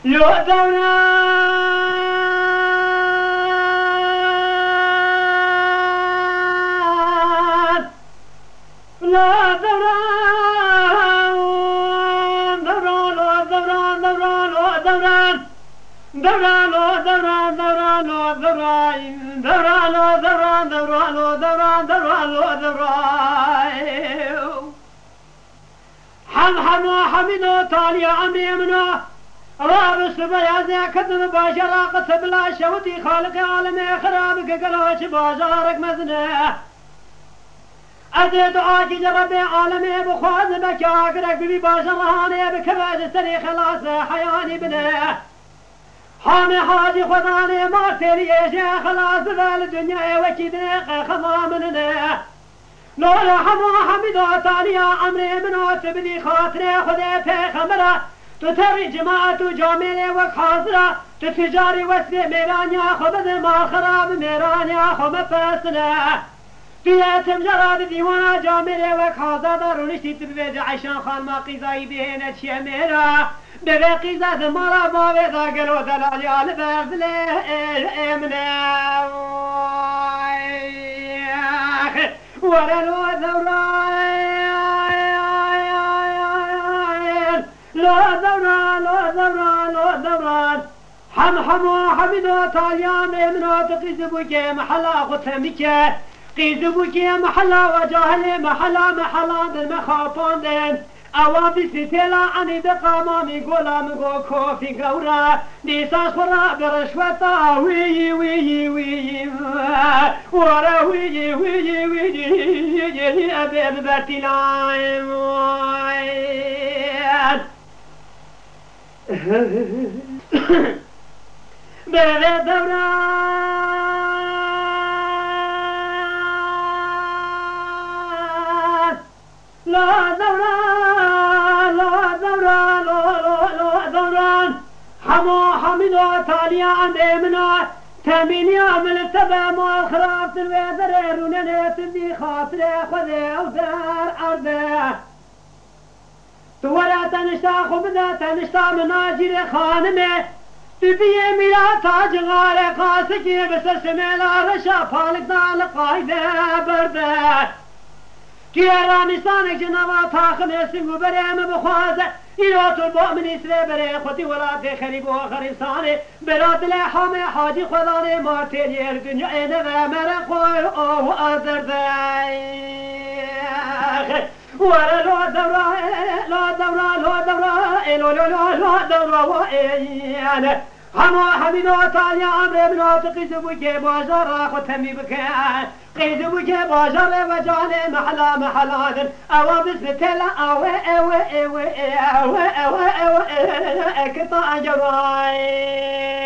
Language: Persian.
لو دوران لا دوران دوران دوران دوران دوران دوران دوران دوران دوران دوران دوران دوران دوران دوران دوران حم حميد تالي عمري منه رابس بيازي كذب باشرا قصب لا شوتي خالق عالم خرابك قلوش بازارك مزنه أدي دعاكي جربي عالمي بخواز بكاكرك ببي باشراني بكباج سري خلاص حياني بنه حامي حاجي خداني ما تري يا خلاص بالدنيا وكيدني خضامنه لولا حميد تالي عمري منو تبدي خاطري خذي في خمره تتري جماعة جامعة وخاصرة تتجاري وسبي ميرانيا خبز ما خراب ميرانيا خم فاسنة تياتم جراد ديوانا جامعة وخاصة دارونشتي تبيد عشان خان ما قيزاي بهنا تشميرا ببي قيزا زمارا ما بيضا قلو دلالي على بازلي امنا ورلو ذوراي لا دوران لا دوران لا دوران حميد تاليان منو تقيزبوك محلا ختمك قيزبوك محلا وجاهل محلا دل مخاطون دين اوابي ستيلا عني بقامامي قولام قو كوفي قورا نيساس خورا برشوتا وي وي وي ورا وي وي وي ابي ببتلاين بابا دوران لا دوران لا دوران لا دوران حميد تاليا عند امنا تامين عمل تبع ما خراب الوزر روننا تبي خاطر خذ ودار ارضه ولا تنشتا خبزة تنشتا مناجر خانمه تبيه ملا تاج غالي قاسكي بس سميلا رشا فالك دال قايدة برده كيرا نسانك جنابا تاخم سنگو بريم بخوازة إلوت المؤمن إسري بري خوتي ولا تخريب وخريب صاني براد لحامي حاجي خداني مارتين يرقن يعين ومرق أو أردردائي ولا لا دورا لا دورا لا دورا لا لا دورا وين حميد تالي عمري من قيزبوك بازار ختمي بك قيزبوك بازار وجاني محلا او بسبتلا او قطع جراي